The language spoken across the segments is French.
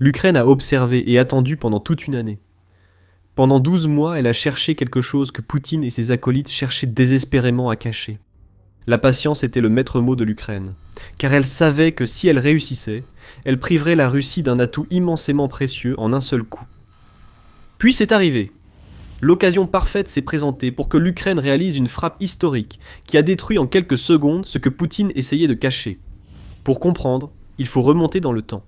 L'Ukraine a observé et attendu pendant toute une année. Pendant 12 mois, elle a cherché quelque chose que Poutine et ses acolytes cherchaient désespérément à cacher. La patience était le maître mot de l'Ukraine, car elle savait que si elle réussissait, elle priverait la Russie d'un atout immensément précieux en un seul coup. Puis c'est arrivé. L'occasion parfaite s'est présentée pour que l'Ukraine réalise une frappe historique qui a détruit en quelques secondes ce que Poutine essayait de cacher. Pour comprendre, il faut remonter dans le temps.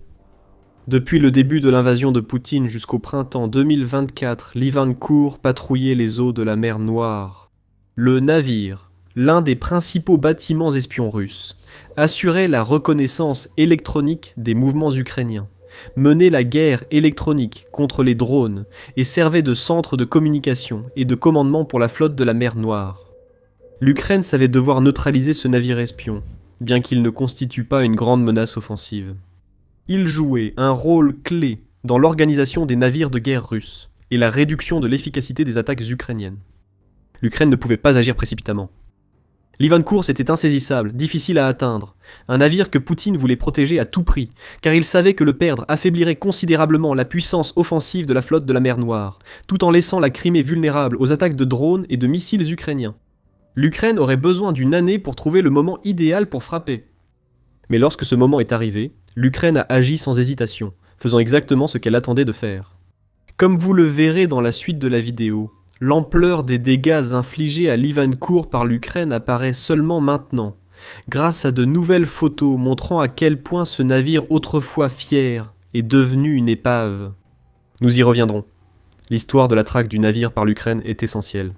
Depuis le début de l'invasion de Poutine jusqu'au printemps 2024, l'Ivancourt patrouillait les eaux de la mer Noire. Le navire, l'un des principaux bâtiments espions russes, assurait la reconnaissance électronique des mouvements ukrainiens, menait la guerre électronique contre les drones et servait de centre de communication et de commandement pour la flotte de la mer Noire. L'Ukraine savait devoir neutraliser ce navire espion, bien qu'il ne constitue pas une grande menace offensive. Il jouait un rôle clé dans l'organisation des navires de guerre russes et la réduction de l'efficacité des attaques ukrainiennes. L'Ukraine ne pouvait pas agir précipitamment. L'Ivancourt était insaisissable, difficile à atteindre, un navire que Poutine voulait protéger à tout prix, car il savait que le perdre affaiblirait considérablement la puissance offensive de la flotte de la mer Noire, tout en laissant la Crimée vulnérable aux attaques de drones et de missiles ukrainiens. L'Ukraine aurait besoin d'une année pour trouver le moment idéal pour frapper. Mais lorsque ce moment est arrivé, l'Ukraine a agi sans hésitation, faisant exactement ce qu'elle attendait de faire. Comme vous le verrez dans la suite de la vidéo, l'ampleur des dégâts infligés à l'Ivancourt par l'Ukraine apparaît seulement maintenant, grâce à de nouvelles photos montrant à quel point ce navire autrefois fier est devenu une épave. Nous y reviendrons. L'histoire de la traque du navire par l'Ukraine est essentielle.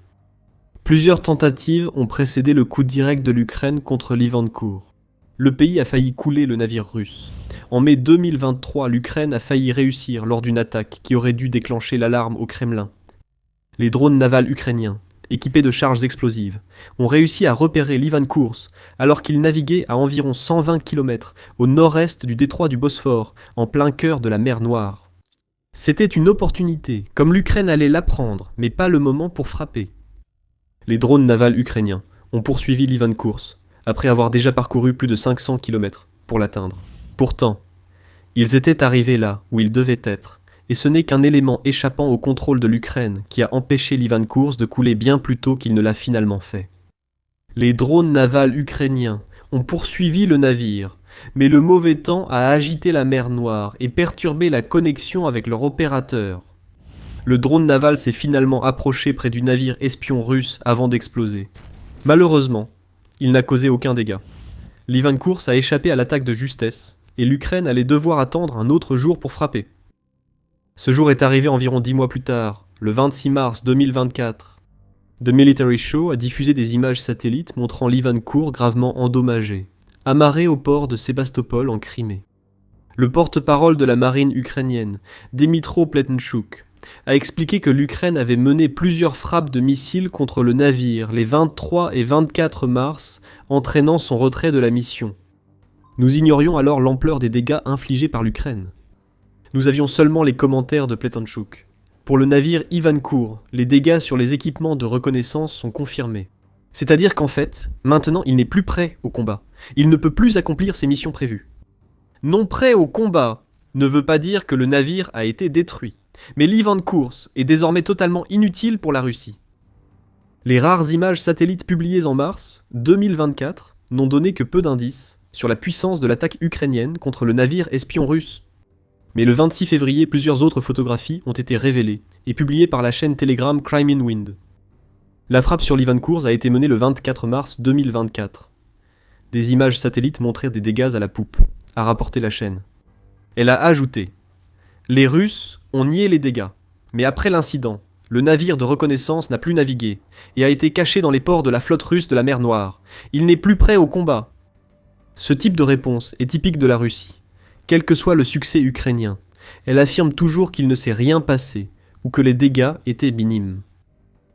Plusieurs tentatives ont précédé le coup direct de l'Ukraine contre l'Ivancourt. Le pays a failli couler le navire russe. En mai 2023, l'Ukraine a failli réussir lors d'une attaque qui aurait dû déclencher l'alarme au Kremlin. Les drones navals ukrainiens, équipés de charges explosives, ont réussi à repérer l'Ivancourt alors qu'il naviguait à environ 120 km au nord-est du détroit du Bosphore, en plein cœur de la mer Noire. C'était une opportunité, comme l'Ukraine allait la prendre, mais pas le moment pour frapper. Les drones navals ukrainiens ont poursuivi l'Ivancourt, après avoir déjà parcouru plus de 500 km pour l'atteindre. Pourtant, ils étaient arrivés là où ils devaient être, et ce n'est qu'un élément échappant au contrôle de l'Ukraine qui a empêché l'Ivancourt de couler bien plus tôt qu'il ne l'a finalement fait. Les drones navals ukrainiens ont poursuivi le navire, mais le mauvais temps a agité la mer Noire et perturbé la connexion avec leur opérateur. Le drone naval s'est finalement approché près du navire espion russe avant d'exploser. Malheureusement, il n'a causé aucun dégât. L'Ivancourt a échappé à l'attaque de justesse, et l'Ukraine allait devoir attendre un autre jour pour frapper. Ce jour est arrivé environ 10 mois plus tard, le 26 mars 2024. The Military Show a diffusé des images satellites montrant l'Ivancourt gravement endommagé, amarré au port de Sébastopol en Crimée. Le porte-parole de la marine ukrainienne, Dmytro Pletenchuk, a expliqué que l'Ukraine avait mené plusieurs frappes de missiles contre le navire les 23 et 24 mars, entraînant son retrait de la mission. Nous ignorions alors l'ampleur des dégâts infligés par l'Ukraine. Nous avions seulement les commentaires de Pletenchuk. Pour le navire Ivancourt, les dégâts sur les équipements de reconnaissance sont confirmés. C'est-à-dire qu'en fait, maintenant il n'est plus prêt au combat. Il ne peut plus accomplir ses missions prévues. Non prêt au combat ne veut pas dire que le navire a été détruit. Mais l'Ivancourt est désormais totalement inutile pour la Russie. Les rares images satellites publiées en mars 2024 n'ont donné que peu d'indices sur la puissance de l'attaque ukrainienne contre le navire espion russe. Mais le 26 février, plusieurs autres photographies ont été révélées et publiées par la chaîne Telegram Crimean Wind. La frappe sur l'Ivancourt a été menée le 24 mars 2024. Des images satellites montraient des dégâts à la poupe, a rapporté la chaîne. Elle a ajouté: les Russes ont nié les dégâts, mais après l'incident, le navire de reconnaissance n'a plus navigué et a été caché dans les ports de la flotte russe de la mer Noire. Il n'est plus prêt au combat. Ce type de réponse est typique de la Russie. Quel que soit le succès ukrainien, elle affirme toujours qu'il ne s'est rien passé ou que les dégâts étaient minimes.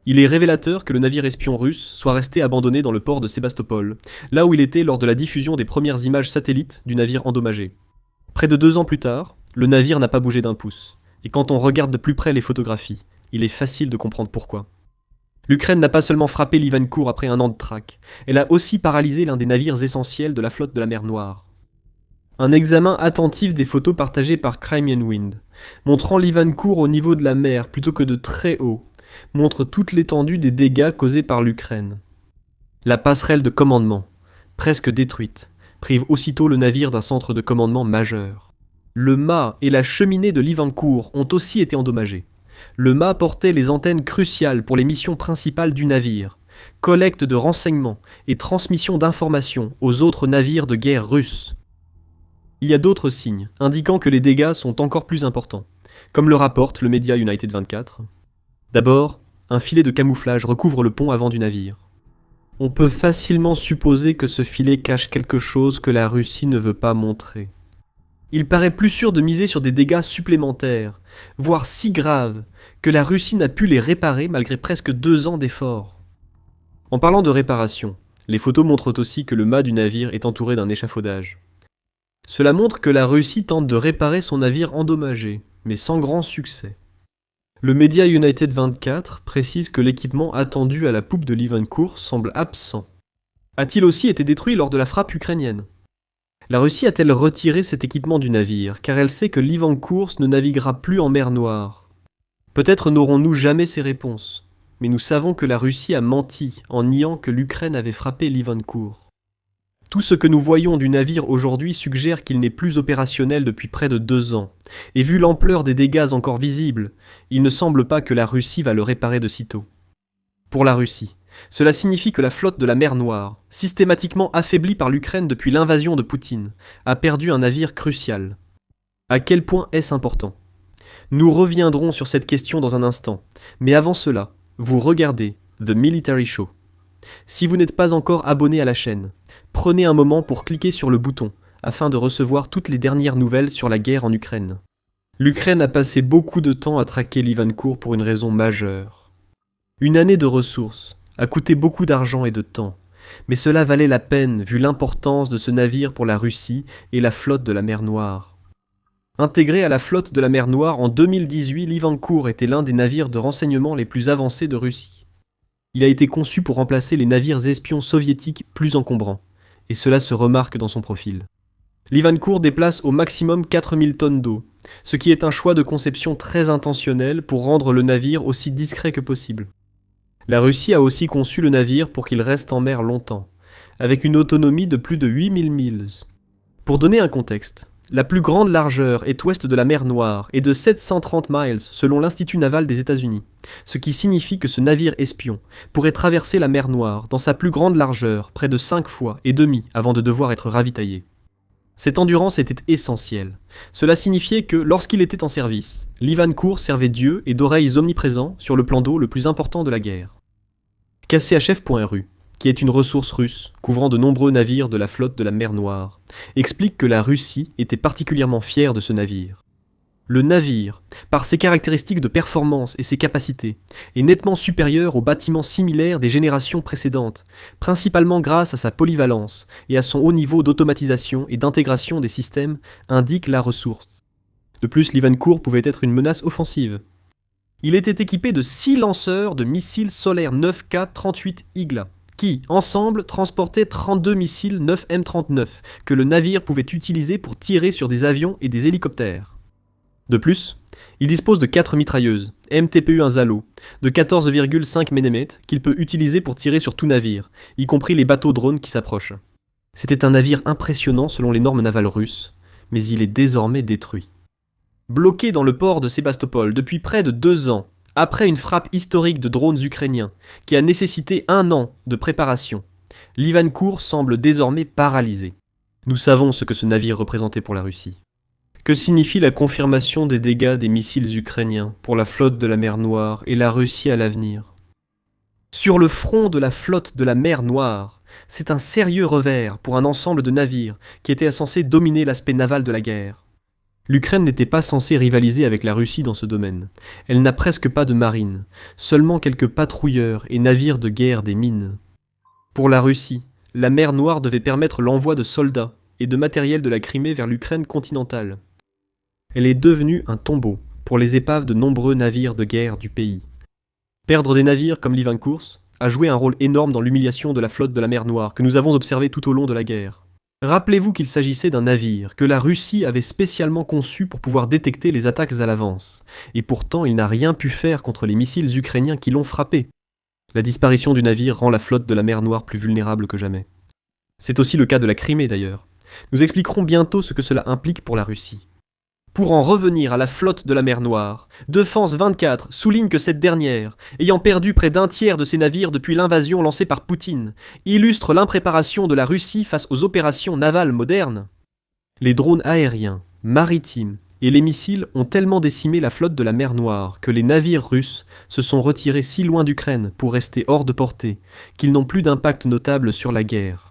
Il est révélateur que le navire espion russe soit resté abandonné dans le port de Sébastopol, là où il était lors de la diffusion des premières images satellites du navire endommagé. Près de 2 ans plus tard, le navire n'a pas bougé d'un pouce, et quand on regarde de plus près les photographies, il est facile de comprendre pourquoi. L'Ukraine n'a pas seulement frappé l'Ivancourt après un an de traque, elle a aussi paralysé l'un des navires essentiels de la flotte de la mer Noire. Un examen attentif des photos partagées par Crimean Wind, montrant l'Ivancourt au niveau de la mer plutôt que de très haut, montre toute l'étendue des dégâts causés par l'Ukraine. La passerelle de commandement, presque détruite, prive aussitôt le navire d'un centre de commandement majeur. Le mât et la cheminée de l'Ivancourt ont aussi été endommagés. Le mât portait les antennes cruciales pour les missions principales du navire, collecte de renseignements et transmission d'informations aux autres navires de guerre russes. Il y a d'autres signes indiquant que les dégâts sont encore plus importants, comme le rapporte le média United 24. D'abord, un filet de camouflage recouvre le pont avant du navire. On peut facilement supposer que ce filet cache quelque chose que la Russie ne veut pas montrer. Il paraît plus sûr de miser sur des dégâts supplémentaires, voire si graves, que la Russie n'a pu les réparer malgré presque 2 ans d'efforts. En parlant de réparation, les photos montrent aussi que le mât du navire est entouré d'un échafaudage. Cela montre que la Russie tente de réparer son navire endommagé, mais sans grand succès. Le média United 24 précise que l'équipement attendu à la poupe de l'Ivancourt semble absent. A-t-il aussi été détruit lors de la frappe ukrainienne ? La Russie a-t-elle retiré cet équipement du navire, car elle sait que l'Ivancourt ne naviguera plus en mer Noire ? Peut-être n'aurons-nous jamais ces réponses, mais nous savons que la Russie a menti en niant que l'Ukraine avait frappé l'Ivancourt. Tout ce que nous voyons du navire aujourd'hui suggère qu'il n'est plus opérationnel depuis près de 2 ans, et vu l'ampleur des dégâts encore visibles, il ne semble pas que la Russie va le réparer de sitôt. Pour la Russie, cela signifie que la flotte de la mer Noire, systématiquement affaiblie par l'Ukraine depuis l'invasion de Poutine, a perdu un navire crucial. À quel point est-ce important ? Nous reviendrons sur cette question dans un instant, mais avant cela, vous regardez The Military Show. Si vous n'êtes pas encore abonné à la chaîne, prenez un moment pour cliquer sur le bouton afin de recevoir toutes les dernières nouvelles sur la guerre en Ukraine. L'Ukraine a passé beaucoup de temps à traquer l'Ivancourt pour une raison majeure. Une année de ressources a coûté beaucoup d'argent et de temps, mais cela valait la peine vu l'importance de ce navire pour la Russie et la flotte de la mer Noire. Intégré à la flotte de la mer Noire en 2018, l'Ivancourt était l'un des navires de renseignement les plus avancés de Russie. Il a été conçu pour remplacer les navires espions soviétiques plus encombrants, et cela se remarque dans son profil. L'Ivancourt déplace au maximum 4000 tonnes d'eau, ce qui est un choix de conception très intentionnel pour rendre le navire aussi discret que possible. La Russie a aussi conçu le navire pour qu'il reste en mer longtemps, avec une autonomie de plus de 8000 milles. Pour donner un contexte, la plus grande largeur est ouest de la mer Noire et de 730 miles selon l'Institut naval des États-Unis, ce qui signifie que ce navire espion pourrait traverser la mer Noire dans sa plus grande largeur près de 5 fois et demi avant de devoir être ravitaillé. Cette endurance était essentielle. Cela signifiait que, lorsqu'il était en service, l'Ivancourt servait d'yeux et d'oreilles omniprésents sur le plan d'eau le plus important de la guerre. KCHF.ru, qui est une ressource russe couvrant de nombreux navires de la flotte de la mer Noire, explique que la Russie était particulièrement fière de ce navire. Le navire, par ses caractéristiques de performance et ses capacités, est nettement supérieur aux bâtiments similaires des générations précédentes, principalement grâce à sa polyvalence et à son haut niveau d'automatisation et d'intégration des systèmes, indique la ressource. De plus, l'Ivancourt pouvait être une menace offensive. Il était équipé de 6 lanceurs de missiles solaires 9K-38 Igla, qui, ensemble, transportaient 32 missiles 9M39 que le navire pouvait utiliser pour tirer sur des avions et des hélicoptères. De plus, il dispose de 4 mitrailleuses, MTPU-1 Zalo, de 14,5 mm qu'il peut utiliser pour tirer sur tout navire, y compris les bateaux drones qui s'approchent. C'était un navire impressionnant selon les normes navales russes, mais il est désormais détruit. Bloqué dans le port de Sébastopol depuis près de 2 ans, après une frappe historique de drones ukrainiens qui a nécessité 1 an de préparation, l'Ivancourt semble désormais paralysé. Nous savons ce que ce navire représentait pour la Russie. Que signifie la confirmation des dégâts des missiles ukrainiens pour la flotte de la mer Noire et la Russie à l'avenir ? Sur le front de la flotte de la mer Noire, c'est un sérieux revers pour un ensemble de navires qui étaient censés dominer l'aspect naval de la guerre. L'Ukraine n'était pas censée rivaliser avec la Russie dans ce domaine. Elle n'a presque pas de marine, seulement quelques patrouilleurs et navires de guerre des mines. Pour la Russie, la mer Noire devait permettre l'envoi de soldats et de matériel de la Crimée vers l'Ukraine continentale. Elle est devenue un tombeau pour les épaves de nombreux navires de guerre du pays. Perdre des navires comme l'Ivancourt a joué un rôle énorme dans l'humiliation de la flotte de la mer Noire que nous avons observée tout au long de la guerre. Rappelez-vous qu'il s'agissait d'un navire que la Russie avait spécialement conçu pour pouvoir détecter les attaques à l'avance, et pourtant il n'a rien pu faire contre les missiles ukrainiens qui l'ont frappé. La disparition du navire rend la flotte de la mer Noire plus vulnérable que jamais. C'est aussi le cas de la Crimée d'ailleurs. Nous expliquerons bientôt ce que cela implique pour la Russie. Pour en revenir à la flotte de la mer Noire, Défense 24 souligne que cette dernière, ayant perdu près d'un tiers de ses navires depuis l'invasion lancée par Poutine, illustre l'impréparation de la Russie face aux opérations navales modernes. Les drones aériens, maritimes et les missiles ont tellement décimé la flotte de la mer Noire que les navires russes se sont retirés si loin d'Ukraine pour rester hors de portée qu'ils n'ont plus d'impact notable sur la guerre.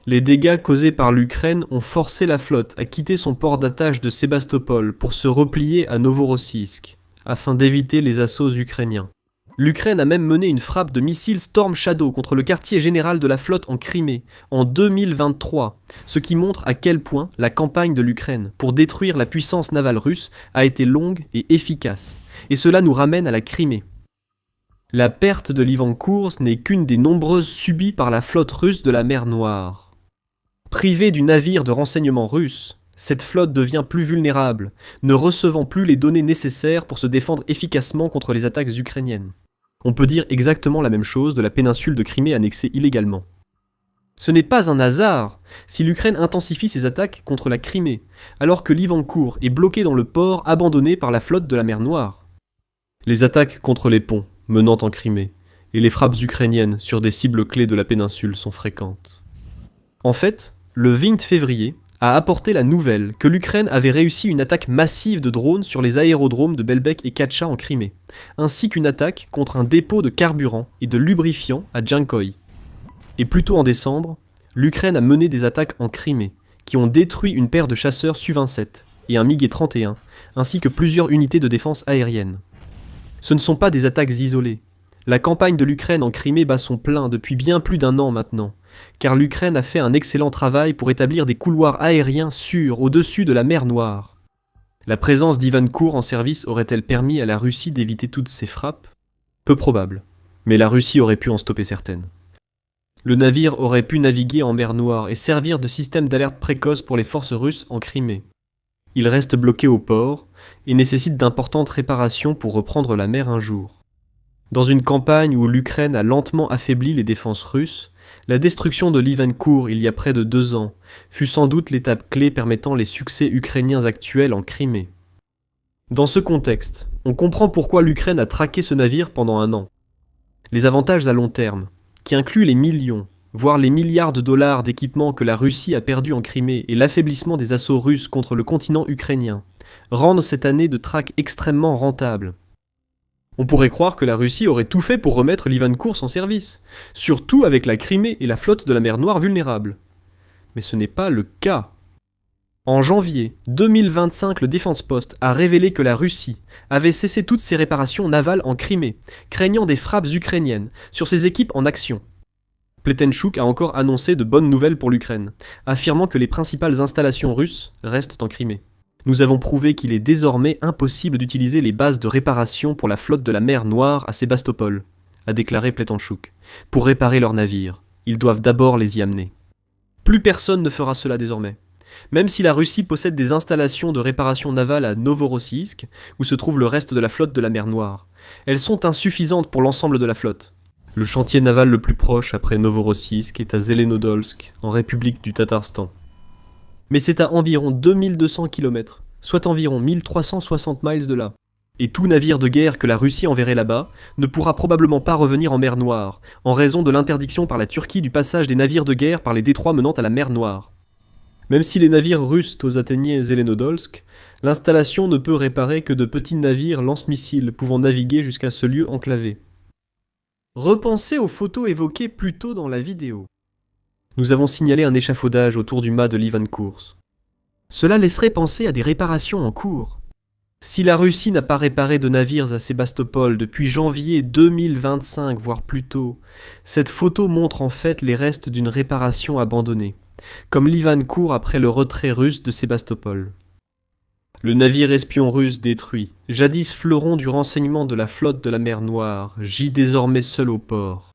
Les dégâts causés par l'Ukraine ont forcé la flotte à quitter son port d'attache de Sébastopol pour se replier à Novorossiysk, afin d'éviter les assauts ukrainiens. L'Ukraine a même mené une frappe de missiles Storm Shadow contre le quartier général de la flotte en Crimée, en 2023, ce qui montre à quel point la campagne de l'Ukraine pour détruire la puissance navale russe a été longue et efficace. Et cela nous ramène à la Crimée. La perte de l'Ivancourt n'est qu'une des nombreuses subies par la flotte russe de la mer Noire. Privée du navire de renseignement russe, cette flotte devient plus vulnérable, ne recevant plus les données nécessaires pour se défendre efficacement contre les attaques ukrainiennes. On peut dire exactement la même chose de la péninsule de Crimée annexée illégalement. Ce n'est pas un hasard si l'Ukraine intensifie ses attaques contre la Crimée, alors que l'Ivancourt est bloqué dans le port abandonné par la flotte de la mer Noire. Les attaques contre les ponts menant en Crimée et les frappes ukrainiennes sur des cibles clés de la péninsule sont fréquentes. En fait, le 20 février a apporté la nouvelle que l'Ukraine avait réussi une attaque massive de drones sur les aérodromes de Belbek et Katcha en Crimée, ainsi qu'une attaque contre un dépôt de carburant et de lubrifiant à Djankoï. Et plus tôt en décembre, l'Ukraine a mené des attaques en Crimée, qui ont détruit une paire de chasseurs Su-27 et un MiG-31, ainsi que plusieurs unités de défense aérienne. Ce ne sont pas des attaques isolées. La campagne de l'Ukraine en Crimée bat son plein depuis bien plus d'un an maintenant, car l'Ukraine a fait un excellent travail pour établir des couloirs aériens sûrs au-dessus de la mer Noire. La présence d'Ivancourt en service aurait-elle permis à la Russie d'éviter toutes ces frappes ? Peu probable, mais la Russie aurait pu en stopper certaines. Le navire aurait pu naviguer en mer Noire et servir de système d'alerte précoce pour les forces russes en Crimée. Il reste bloqué au port et nécessite d'importantes réparations pour reprendre la mer un jour. Dans une campagne où l'Ukraine a lentement affaibli les défenses russes, la destruction de l'Ivancourt il y a près de 2 ans fut sans doute l'étape clé permettant les succès ukrainiens actuels en Crimée. Dans ce contexte, on comprend pourquoi l'Ukraine a traqué ce navire pendant un an. Les avantages à long terme, qui incluent les millions, voire les milliards de dollars d'équipements que la Russie a perdus en Crimée et l'affaiblissement des assauts russes contre le continent ukrainien, rendent cette année de traque extrêmement rentable. On pourrait croire que la Russie aurait tout fait pour remettre l'Ivancourt en service, surtout avec la Crimée et la flotte de la mer Noire vulnérable. Mais ce n'est pas le cas. En janvier 2025, le Defense Post a révélé que la Russie avait cessé toutes ses réparations navales en Crimée, craignant des frappes ukrainiennes sur ses équipes en action. Pletenchuk a encore annoncé de bonnes nouvelles pour l'Ukraine, affirmant que les principales installations russes restent en Crimée. Nous avons prouvé qu'il est désormais impossible d'utiliser les bases de réparation pour la flotte de la mer Noire à Sébastopol, a déclaré Pletenchuk. Pour réparer leurs navires, ils doivent d'abord les y amener. Plus personne ne fera cela désormais. Même si la Russie possède des installations de réparation navale à Novorossiysk, où se trouve le reste de la flotte de la mer Noire, elles sont insuffisantes pour l'ensemble de la flotte. Le chantier naval le plus proche après Novorossiysk est à Zelenodolsk, en République du Tatarstan. Mais c'est à environ 2200 km, soit environ 1360 miles de là. Et tout navire de guerre que la Russie enverrait là-bas ne pourra probablement pas revenir en mer Noire, en raison de l'interdiction par la Turquie du passage des navires de guerre par les détroits menant à la mer Noire. Même si les navires russes osent atteigner Zelenodolsk, l'installation ne peut réparer que de petits navires lance-missiles pouvant naviguer jusqu'à ce lieu enclavé. Repensez aux photos évoquées plus tôt dans la vidéo. Nous avons signalé un échafaudage autour du mât de l'Ivancourt. Cela laisserait penser à des réparations en cours. Si la Russie n'a pas réparé de navires à Sébastopol depuis janvier 2025, voire plus tôt, cette photo montre en fait les restes d'une réparation abandonnée, comme l'Ivancourt après le retrait russe de Sébastopol. Le navire espion russe détruit, jadis fleuron du renseignement de la flotte de la mer Noire, gît désormais seul au port.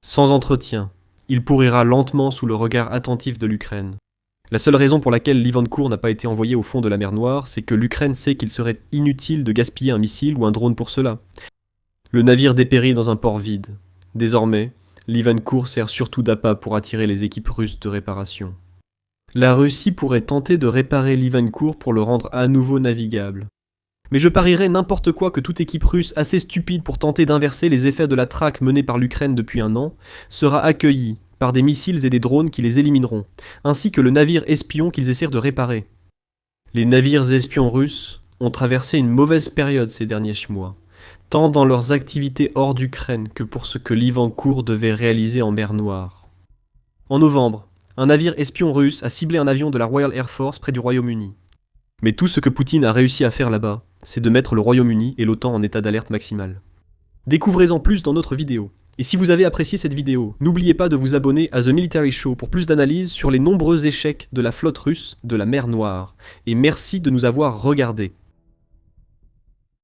Sans entretien, il pourrira lentement sous le regard attentif de l'Ukraine. La seule raison pour laquelle l'Ivancourt n'a pas été envoyé au fond de la mer Noire, c'est que l'Ukraine sait qu'il serait inutile de gaspiller un missile ou un drone pour cela. Le navire dépérit dans un port vide. Désormais, l'Ivancourt sert surtout d'appât pour attirer les équipes russes de réparation. La Russie pourrait tenter de réparer l'Ivancourt pour le rendre à nouveau navigable. Mais je parierais n'importe quoi que toute équipe russe assez stupide pour tenter d'inverser les effets de la traque menée par l'Ukraine depuis un an sera accueillie par des missiles et des drones qui les élimineront, ainsi que le navire espion qu'ils essaient de réparer. Les navires espions russes ont traversé une mauvaise période ces derniers mois, tant dans leurs activités hors d'Ukraine que pour ce que l'Ivancourt devait réaliser en mer Noire. En novembre, un navire espion russe a ciblé un avion de la Royal Air Force près du Royaume-Uni. Mais tout ce que Poutine a réussi à faire là-bas, c'est de mettre le Royaume-Uni et l'OTAN en état d'alerte maximale. Découvrez-en plus dans notre vidéo. Et si vous avez apprécié cette vidéo, n'oubliez pas de vous abonner à The Military Show pour plus d'analyses sur les nombreux échecs de la flotte russe de la mer Noire. Et merci de nous avoir regardés.